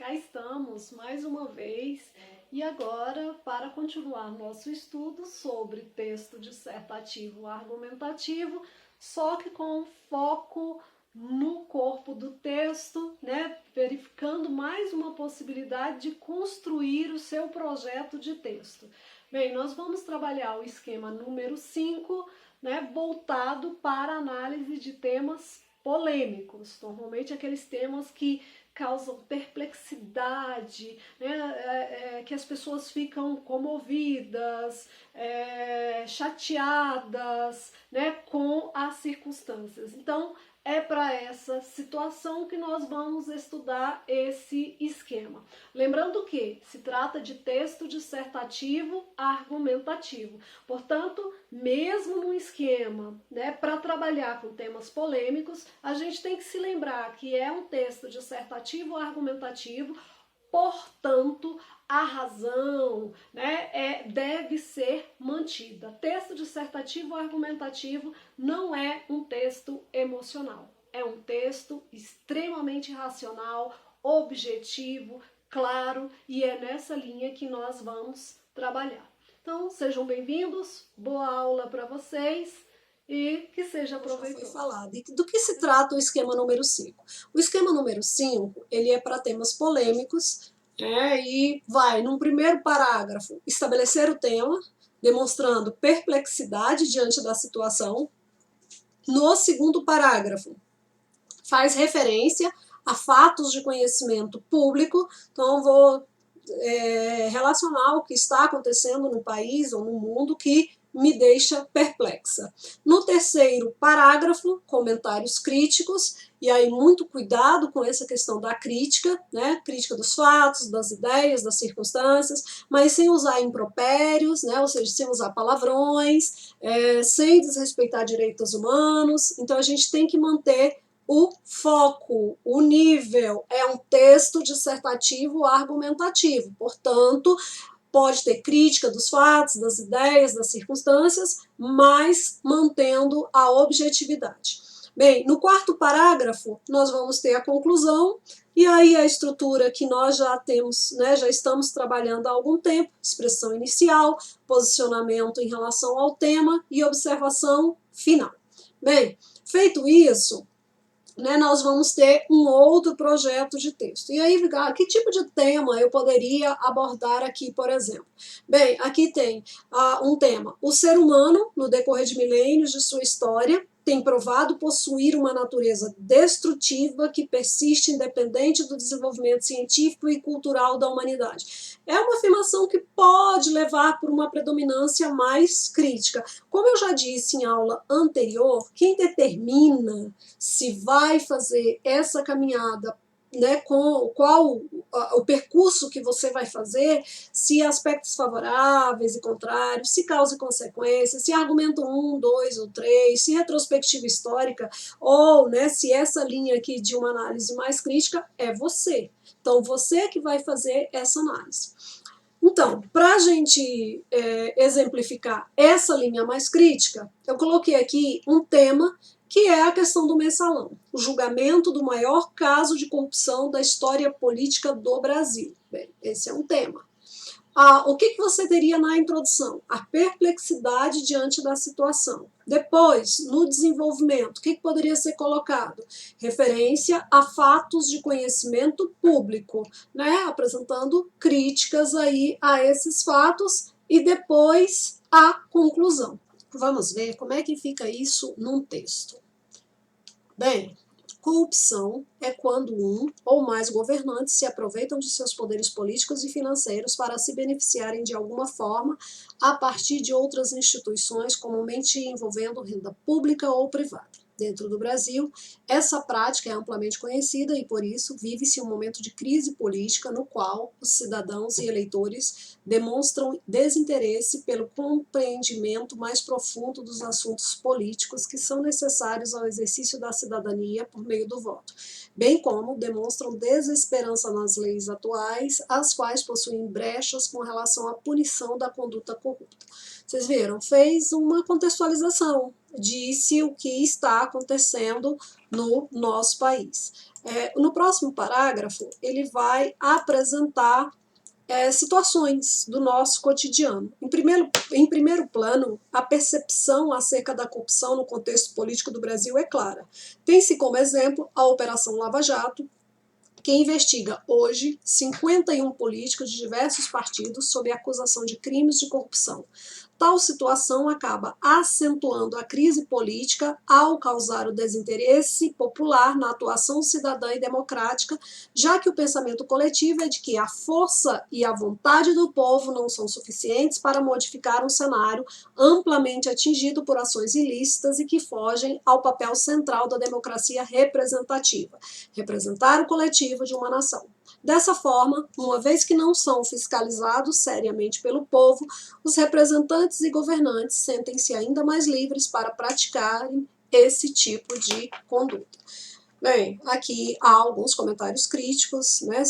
cá estamos mais uma vez e agora para continuar nosso estudo sobre texto dissertativo argumentativo, só que com foco no corpo do texto, né? Verificando mais uma possibilidade de construir o seu projeto de texto. Bem, nós vamos trabalhar o esquema número 5, né, voltado para análise de temas polêmicos, normalmente aqueles temas que causam perplexidade, né, que as pessoas ficam comovidas, chateadas, né, com as circunstâncias. Então, é para essa situação que nós vamos estudar esse esquema. Lembrando que se trata de texto dissertativo argumentativo. Portanto, mesmo no esquema, né, para trabalhar com temas polêmicos, a gente tem que se lembrar que é um texto dissertativo argumentativo. Portanto, a razão, né, deve ser mantida. Texto dissertativo argumentativo não é um texto emocional. É um texto extremamente racional, objetivo, claro, e é nessa linha que nós vamos trabalhar. Então, sejam bem-vindos, boa aula para vocês e que seja proveitoso. Já foi falado. E do que se trata o esquema número 5? O esquema número 5, ele é para temas polêmicos, e vai, num primeiro parágrafo, estabelecer o tema, demonstrando perplexidade diante da situação. No segundo parágrafo, faz referência a fatos de conhecimento público, então vou relacionar o que está acontecendo no país ou no mundo que me deixa perplexa. No terceiro parágrafo, comentários críticos, e aí muito cuidado com essa questão da crítica, né? Crítica dos fatos, das ideias, das circunstâncias, mas sem usar impropérios, né? Ou seja, sem usar palavrões, sem desrespeitar direitos humanos. Então a gente tem que manter o foco, o nível, é um texto dissertativo argumentativo, portanto, pode ter crítica dos fatos, das ideias, das circunstâncias, mas mantendo a objetividade. Bem, no quarto parágrafo, nós vamos ter a conclusão, e aí a estrutura que nós já temos, né, já estamos trabalhando há algum tempo, expressão inicial, posicionamento em relação ao tema e observação final. Bem, feito isso, né, nós vamos ter um outro projeto de texto. E aí, que tipo de tema eu poderia abordar aqui, por exemplo? Bem, aqui tem um tema. O ser humano, no decorrer de milênios de sua história, tem provado possuir uma natureza destrutiva que persiste independente do desenvolvimento científico e cultural da humanidade. É uma afirmação que pode levar por uma predominância mais crítica. Como eu já disse em aula anterior, quem determina se vai fazer essa caminhada, né, qual o percurso que você vai fazer, se aspectos favoráveis e contrários, se causa e consequência, se argumento 1, 2 ou 3, se retrospectiva histórica, ou, né, se essa linha aqui de uma análise mais crítica é você. Então, você que vai fazer essa análise. Então, para a gente exemplificar essa linha mais crítica, eu coloquei aqui um tema que é a questão do mensalão, o julgamento do maior caso de corrupção da história política do Brasil. Bem, esse é um tema. O que você teria na introdução? A perplexidade diante da situação. Depois, no desenvolvimento, o que poderia ser colocado? Referência a fatos de conhecimento público, né? Apresentando críticas aí a esses fatos e depois a conclusão. Vamos ver como é que fica isso num texto. Bem, corrupção é quando um ou mais governantes se aproveitam de seus poderes políticos e financeiros para se beneficiarem de alguma forma a partir de outras instituições, comumente envolvendo renda pública ou privada. Dentro do Brasil, essa prática é amplamente conhecida e, por isso, vive-se um momento de crise política no qual os cidadãos e eleitores demonstram desinteresse pelo compreendimento mais profundo dos assuntos políticos que são necessários ao exercício da cidadania por meio do voto, bem como demonstram desesperança nas leis atuais, as quais possuem brechas com relação à punição da conduta corrupta. Vocês viram? Fez uma contextualização. disse o que está acontecendo no nosso país. No próximo parágrafo, ele vai apresentar situações do nosso cotidiano. Em primeiro plano, a percepção acerca da corrupção no contexto político do Brasil é clara. Tem-se como exemplo a Operação Lava Jato, que investiga hoje 51 políticos de diversos partidos sob acusação de crimes de corrupção. Tal situação acaba acentuando a crise política ao causar o desinteresse popular na atuação cidadã e democrática, já que o pensamento coletivo é de que a força e a vontade do povo não são suficientes para modificar um cenário amplamente atingido por ações ilícitas e que fogem ao papel central da democracia representativa, representar o coletivo de uma nação. Dessa forma, uma vez que não são fiscalizados seriamente pelo povo, os representantes e governantes sentem-se ainda mais livres para praticarem esse tipo de conduta. Bem, aqui há alguns comentários críticos, né,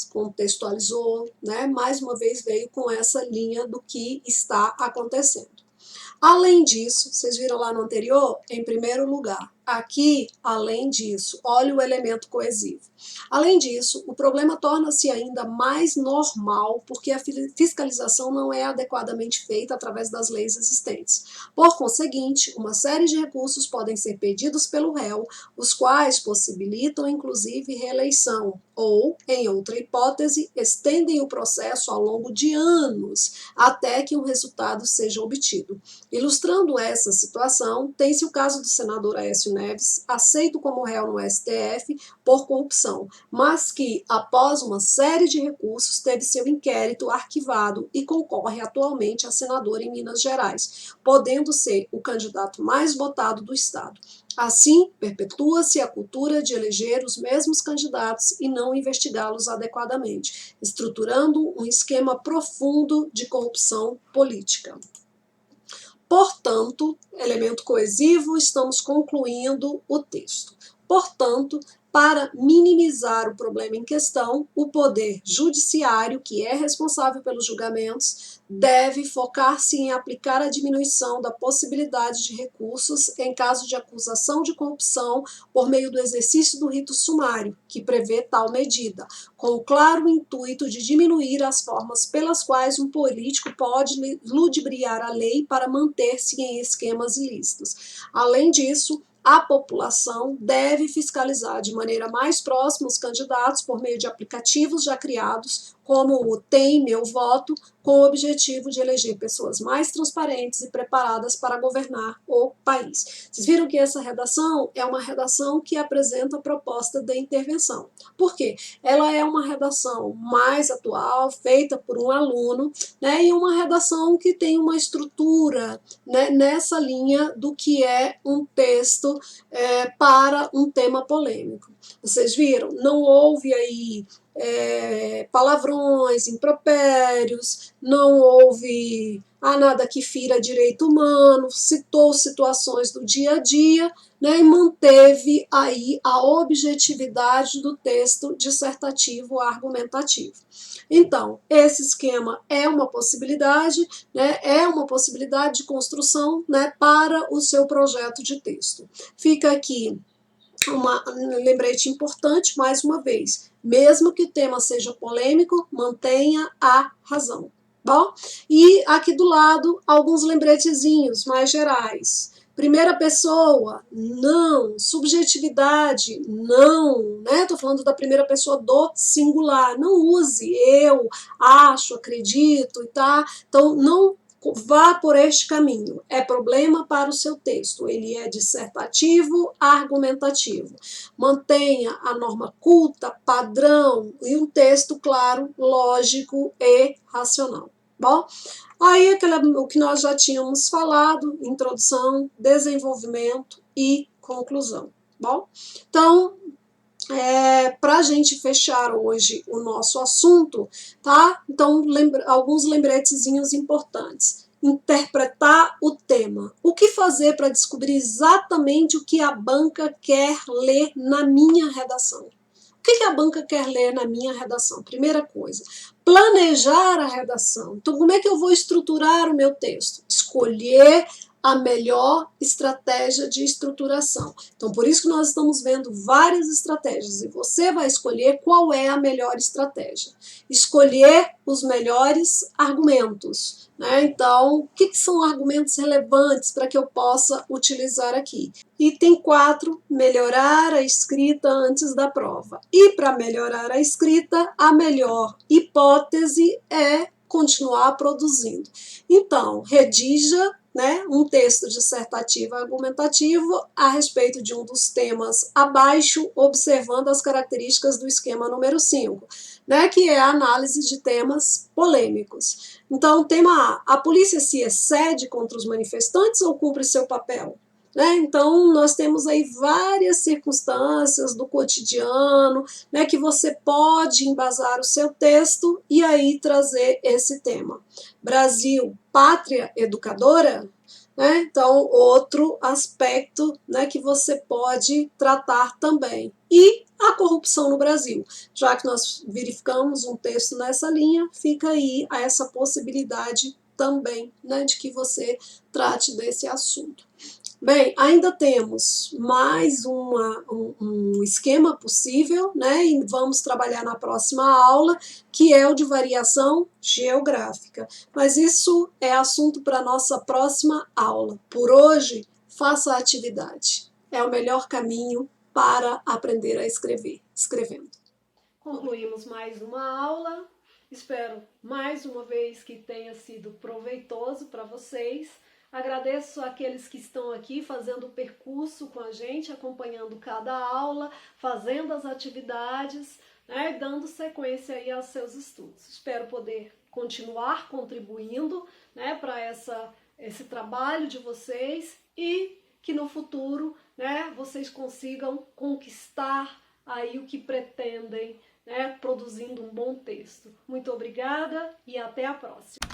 contextualizou, né, mais uma vez veio com essa linha do que está acontecendo. Além disso, vocês viram lá no anterior? Em primeiro lugar, aqui, além disso, olha o elemento coesivo. Além disso, o problema torna-se ainda mais normal porque a fiscalização não é adequadamente feita através das leis existentes. Por conseguinte, uma série de recursos podem ser pedidos pelo réu, os quais possibilitam, inclusive, reeleição, ou, em outra hipótese, estendem o processo ao longo de anos, até que um resultado seja obtido. Ilustrando essa situação, tem-se o caso do senador Aécio Neves, aceito como réu no STF por corrupção, mas que, após uma série de recursos, teve seu inquérito arquivado e concorre atualmente a senador em Minas Gerais, podendo ser o candidato mais votado do estado. Assim, perpetua-se a cultura de eleger os mesmos candidatos e não investigá-los adequadamente, estruturando um esquema profundo de corrupção política. Portanto, elemento coesivo, estamos concluindo o texto. Portanto, para minimizar o problema em questão, o poder judiciário, que é responsável pelos julgamentos, deve focar-se em aplicar a diminuição da possibilidade de recursos em caso de acusação de corrupção por meio do exercício do rito sumário, que prevê tal medida, com o claro intuito de diminuir as formas pelas quais um político pode ludibriar a lei para manter-se em esquemas ilícitos. Além disso, a população deve fiscalizar de maneira mais próxima os candidatos por meio de aplicativos já criados, como o Tem Meu Voto, com o objetivo de eleger pessoas mais transparentes e preparadas para governar o país. Vocês viram que essa redação é uma redação que apresenta a proposta de intervenção. Por quê? Ela é uma redação mais atual, feita por um aluno, né, e uma redação que tem uma estrutura, né, nessa linha do que é um texto para um tema polêmico. Vocês viram? Não houve aí palavrões, impropérios, não houve nada que fira direito humano, citou situações do dia a dia, né, e manteve aí a objetividade do texto dissertativo argumentativo. Então, esse esquema é uma possibilidade, né, de construção, né, para o seu projeto de texto. Fica aqui um lembrete importante, mais uma vez, mesmo que o tema seja polêmico, mantenha a razão. Bom? E aqui do lado, alguns lembretezinhos mais gerais. Primeira pessoa, não. Subjetividade, não. Né? Estou falando da primeira pessoa do singular. Não use eu, acho, acredito, tá? Então, não vá por este caminho. É problema para o seu texto. Ele é dissertativo, argumentativo. Mantenha a norma culta, padrão e um texto claro, lógico e racional. Bom, aí o que nós já tínhamos falado, introdução, desenvolvimento e conclusão. Bom, então, para a gente fechar hoje o nosso assunto, tá? Então, alguns lembretezinhos importantes. Interpretar o tema. O que fazer para descobrir exatamente o que a banca quer ler na minha redação? O que a banca quer ler na minha redação? Primeira coisa, planejar a redação. Então, como é que eu vou estruturar o meu texto? Escolher a melhor estratégia de estruturação. Então, por isso que nós estamos vendo várias estratégias e você vai escolher qual é a melhor estratégia. Escolher os melhores argumentos, né? Então, o que são argumentos relevantes para que eu possa utilizar aqui? Item 4, melhorar a escrita antes da prova. E para melhorar a escrita, a melhor hipótese é continuar produzindo. Então, redija, né, um texto dissertativo argumentativo a respeito de um dos temas abaixo, observando as características do esquema número 5, né, que é a análise de temas polêmicos. Então, tema A polícia se excede contra os manifestantes ou cumpre seu papel? Né? Então, nós temos aí várias circunstâncias do cotidiano, né, que você pode embasar o seu texto e aí trazer esse tema. Brasil, pátria educadora? Né? Então, outro aspecto, né, que você pode tratar também. E a corrupção no Brasil. Já que nós verificamos um texto nessa linha, fica aí essa possibilidade também, né, de que você trate desse assunto. Bem, ainda temos mais um esquema possível, né? E vamos trabalhar na próxima aula, que é o de variação geográfica. Mas isso é assunto para a nossa próxima aula. Por hoje, faça a atividade. É o melhor caminho para aprender a escrever, escrevendo. Concluímos mais uma aula. Espero mais uma vez que tenha sido proveitoso para vocês. Agradeço aqueles que estão aqui fazendo o percurso com a gente, acompanhando cada aula, fazendo as atividades, né, dando sequência aí aos seus estudos. Espero poder continuar contribuindo, né, para esse trabalho de vocês e que no futuro, né, vocês consigam conquistar aí o que pretendem, né, produzindo um bom texto. Muito obrigada e até a próxima.